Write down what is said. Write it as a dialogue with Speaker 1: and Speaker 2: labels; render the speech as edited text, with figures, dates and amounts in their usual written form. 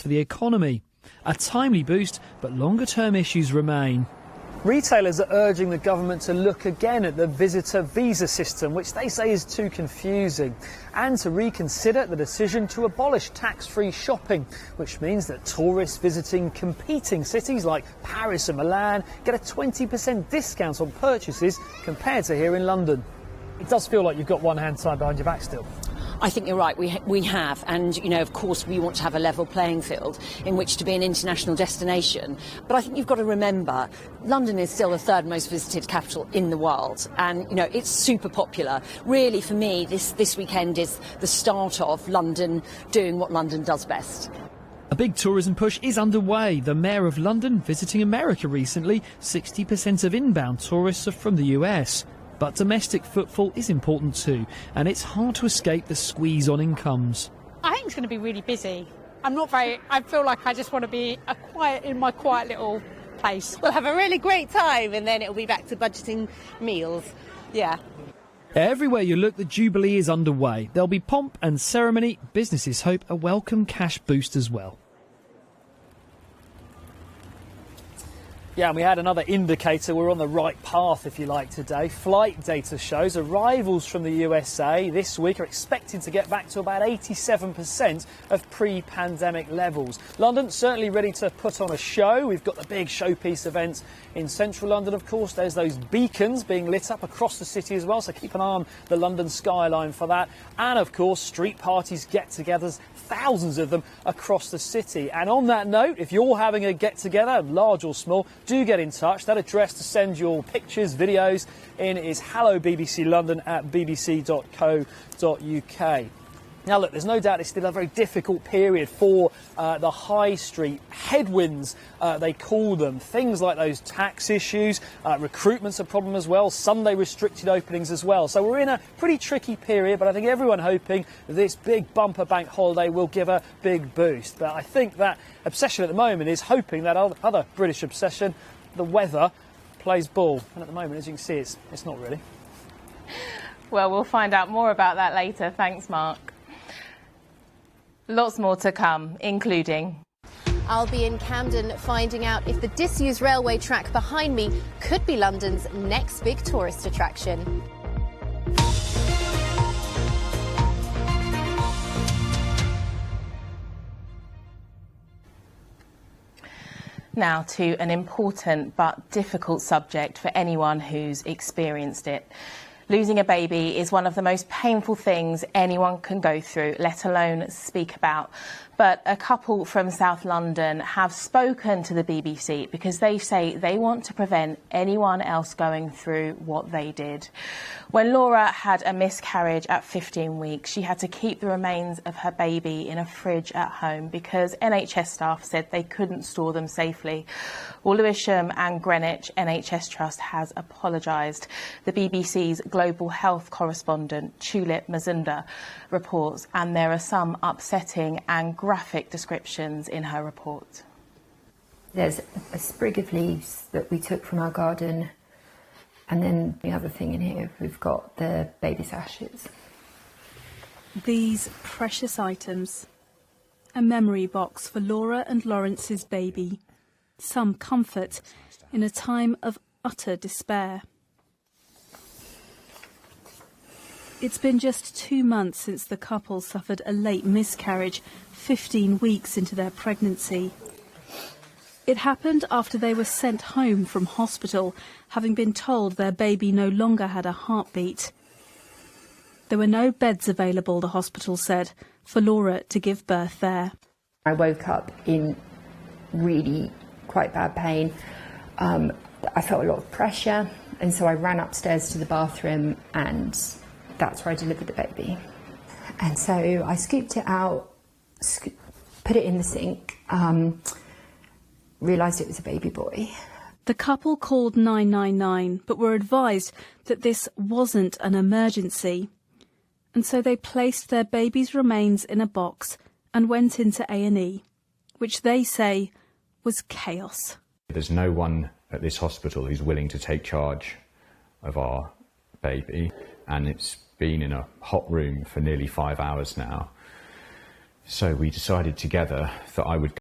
Speaker 1: for the economy. A timely boost, but longer-term issues remain. Retailers are urging the government to look again at the visitor visa system, which they say is too confusing, and to reconsider the decision to abolish tax-free shopping, which means that tourists visiting competing cities like Paris and Milan get a 20% discount on purchases compared to here in London. It does feel like you've got one hand tied behind your back still.
Speaker 2: I think you're right, we have, and you know, of course we want to have a level playing field in which to be an international destination, but I think you've got to remember London is still the third most visited capital in the world, and you know, it's super popular. Really, for me, this weekend is the start of London doing what London does best.
Speaker 1: A big tourism push is underway. The Mayor of London visiting America recently. 60% of inbound tourists are from the US. But domestic footfall is important too, and it's hard to escape the squeeze on incomes.
Speaker 3: I think it's going to be really busy. I feel like I just want to be in my quiet little place.
Speaker 4: We'll have a really great time and then it'll be back to budgeting meals. Yeah.
Speaker 1: Everywhere you look, the Jubilee is underway. There'll be pomp and ceremony. Businesses hope a welcome cash boost as well. Yeah, and we had another indicator we're on the right path, if you like, today. Flight data shows arrivals from the USA this week are expected to get back to about 87% of pre-pandemic levels. London certainly ready to put on a show. We've got the big showpiece event in central London, of course. There's those beacons being lit up across the city as well, so keep an eye on the London skyline for that. And, of course, street parties, get-togethers, thousands of them across the city. And on that note, if you're having a get-together, large or small, do get in touch. That address to send your pictures, videos in is hello@bbc.co.uk. Now look, there's no doubt it's still a very difficult period for the high street. Headwinds, they call them. Things like those tax issues, recruitment's a problem as well, Sunday restricted openings as well. So we're in a pretty tricky period, but I think everyone hoping this big bumper bank holiday will give a big boost. But I think that obsession at the moment is hoping that other British obsession, the weather, plays ball. And at the moment, as you can see, it's not really.
Speaker 5: Well, we'll find out more about that later. Thanks, Mark. Lots more to come, including...
Speaker 6: I'll be in Camden finding out if the disused railway track behind me could be London's next big tourist attraction.
Speaker 5: Now to an important but difficult subject for anyone who's experienced it. Losing a baby is one of the most painful things anyone can go through, let alone speak about. But a couple from South London have spoken to the BBC because they say they want to prevent anyone else going through what they did. When Laura had a miscarriage at 15 weeks, she had to keep the remains of her baby in a fridge at home because NHS staff said they couldn't store them safely. Well, Lewisham and Greenwich NHS Trust has apologised. The BBC's global health correspondent, Tulip Mazunda, reports, and there are some upsetting and graphic descriptions in her report.
Speaker 7: There's a sprig of leaves that we took from our garden, and then the other thing in here, we've got the baby's ashes.
Speaker 8: These precious items, a memory box for Laura and Lawrence's baby, some comfort in a time of utter despair. It's been just 2 months since the couple suffered a late miscarriage, 15 weeks into their pregnancy. It happened after they were sent home from hospital, having been told their baby no longer had a heartbeat. There were no beds available, the hospital said, for Laura to give birth there.
Speaker 7: I woke up in really quite bad pain. I felt a lot of pressure, and so I ran upstairs to the bathroom, and that's where I delivered the baby. And so I scooped it out, put it in the sink, realised it was a baby boy.
Speaker 8: The couple called 999, but were advised that this wasn't an emergency. And so they placed their baby's remains in a box and went into A&E, which they say was chaos.
Speaker 9: There's no one at this hospital who's willing to take charge of our baby, and it's been in a hot room for nearly 5 hours now. So we decided together that I would